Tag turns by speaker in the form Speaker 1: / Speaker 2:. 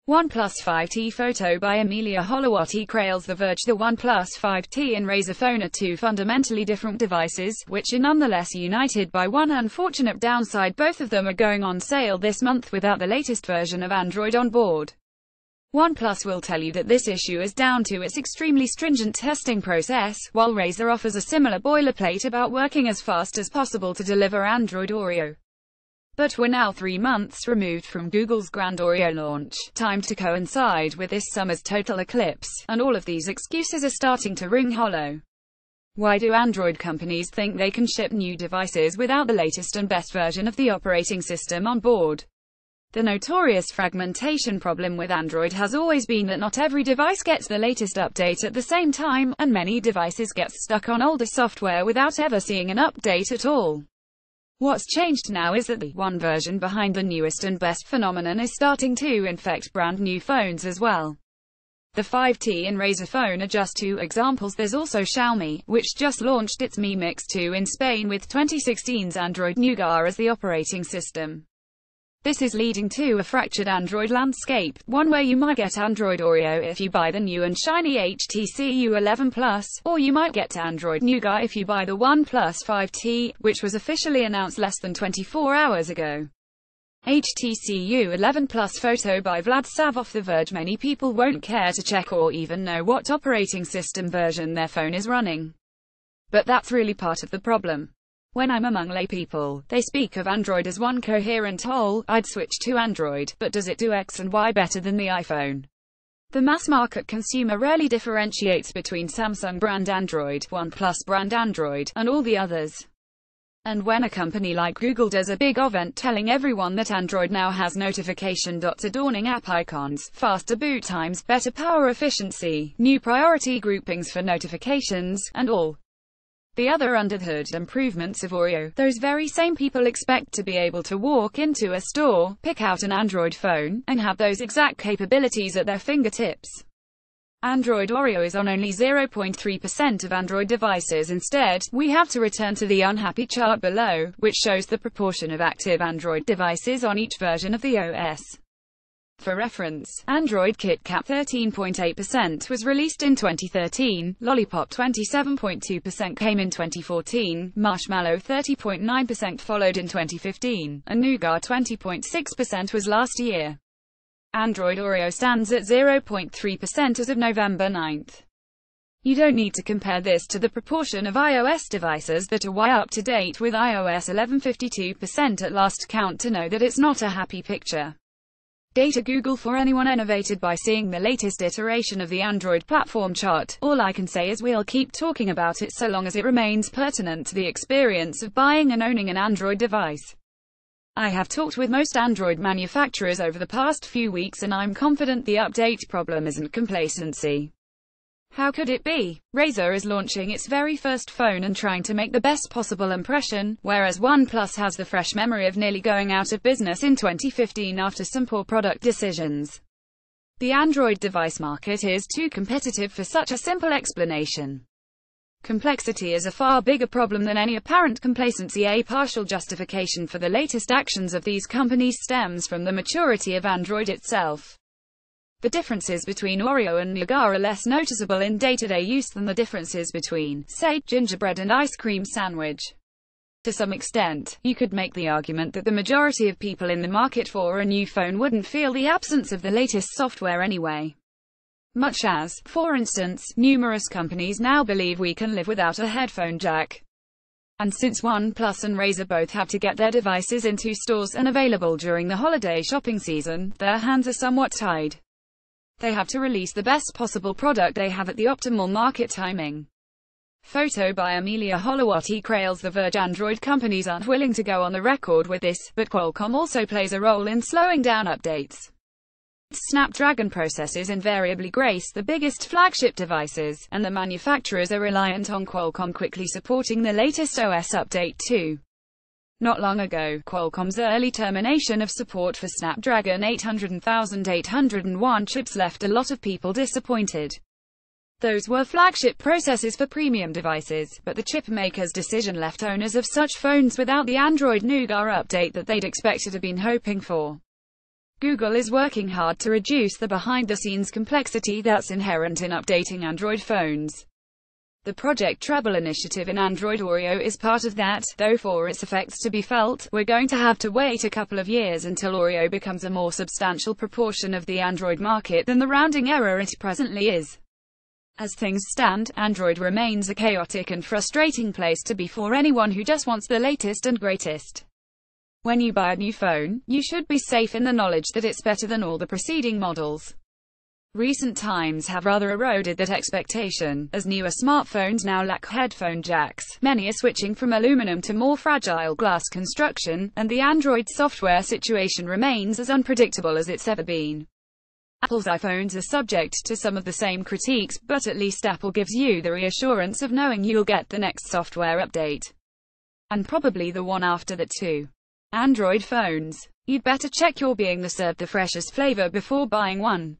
Speaker 1: OnePlus 5T photo by Amelia Holowati Krails The Verge. The OnePlus 5T and Razer phone are two fundamentally different devices, which are nonetheless united by one unfortunate downside. Both of them are going on sale this month without the latest version of Android on board. OnePlus will tell you that this issue is down to its extremely stringent testing process, while Razer offers a similar boilerplate about working as fast as possible to deliver Android Oreo. But we're now 3 months removed from Google's grand Oreo launch, timed to coincide with this summer's total eclipse, and all of these excuses are starting to ring hollow. Why do Android companies think they can ship new devices without the latest and best version of the operating system on board? The notorious fragmentation problem with Android has always been that not every device gets the latest update at the same time, and many devices get stuck on older software without ever seeing an update at all. What's changed now is that the one version behind the newest and best phenomenon is starting to infect brand new phones as well. The 5T and Razer phone are just two examples. There's also Xiaomi, which just launched its Mi Mix 2 in Spain with 2016's Android Nougat as the operating system. This is leading to a fractured Android landscape, one where you might get Android Oreo if you buy the new and shiny HTC U11 Plus, or you might get Android Nougat if you buy the OnePlus 5T, which was officially announced less than 24 hours ago. HTC U11 Plus photo by Vlad Savov. The Verge. Many people won't care to check or even know what operating system version their phone is running. But that's really part of the problem. When I'm among lay people, they speak of Android as one coherent whole. I'd switch to Android, but does it do X and Y better than the iPhone? The mass-market consumer rarely differentiates between Samsung brand Android, OnePlus brand Android, and all the others. And when a company like Google does a big event telling everyone that Android now has notification dots, adorning app icons, faster boot times, better power efficiency, new priority groupings for notifications, and all the other under-the-hood improvements of Oreo, those very same people expect to be able to walk into a store, pick out an Android phone, and have those exact capabilities at their fingertips. Android Oreo is on only 0.3% of Android devices. Instead, we have to return to the unhappy chart below, which shows the proportion of active Android devices on each version of the OS. For reference, Android KitKat 13.8% was released in 2013, Lollipop 27.2% came in 2014, Marshmallow 30.9% followed in 2015, and Nougat 20.6% was last year. Android Oreo stands at 0.3% as of November 9. You don't need to compare this to the proportion of iOS devices that are up to date with iOS 11 52% at last count to know that it's not a happy picture. Data Google. For anyone innovated by seeing the latest iteration of the Android platform chart, all I can say is we'll keep talking about it so long as it remains pertinent to the experience of buying and owning an Android device. I have talked with most Android manufacturers over the past few weeks and I'm confident the update problem isn't complacency. How could it be? Razer is launching its very first phone and trying to make the best possible impression, whereas OnePlus has the fresh memory of nearly going out of business in 2015 after some poor product decisions. The Android device market is too competitive for such a simple explanation. Complexity is a far bigger problem than any apparent complacency. A partial justification for the latest actions of these companies stems from the maturity of Android itself. The differences between Oreo and Nougat are less noticeable in day-to-day use than the differences between, say, gingerbread and ice cream sandwich. To some extent, you could make the argument that the majority of people in the market for a new phone wouldn't feel the absence of the latest software anyway. Much as, for instance, numerous companies now believe we can live without a headphone jack. And since OnePlus and Razer both have to get their devices into stores and available during the holiday shopping season, their hands are somewhat tied. They have to release the best possible product they have at the optimal market timing. Photo by Amelia Holowati Krails. The Verge. Android companies aren't willing to go on the record with this, but Qualcomm also plays a role in slowing down updates. Snapdragon processors invariably grace the biggest flagship devices, and the manufacturers are reliant on Qualcomm quickly supporting the latest OS update too. Not long ago, Qualcomm's early termination of support for Snapdragon 800 and 1801 chips left a lot of people disappointed. Those were flagship processors for premium devices, but the chip maker's decision left owners of such phones without the Android Nougat update that they'd expected or been hoping for. Google is working hard to reduce the behind-the-scenes complexity that's inherent in updating Android phones. The Project Treble initiative in Android Oreo is part of that, though for its effects to be felt, we're going to have to wait a couple of years until Oreo becomes a more substantial proportion of the Android market than the rounding error it presently is. As things stand, Android remains a chaotic and frustrating place to be for anyone who just wants the latest and greatest. When you buy a new phone, you should be safe in the knowledge that it's better than all the preceding models. Recent times have rather eroded that expectation, as newer smartphones now lack headphone jacks, many are switching from aluminum to more fragile glass construction, and the Android software situation remains as unpredictable as it's ever been. Apple's iPhones are subject to some of the same critiques, but at least Apple gives you the reassurance of knowing you'll get the next software update. And probably the one after that too. Android phones. You'd better check you're being served the freshest flavor before buying one.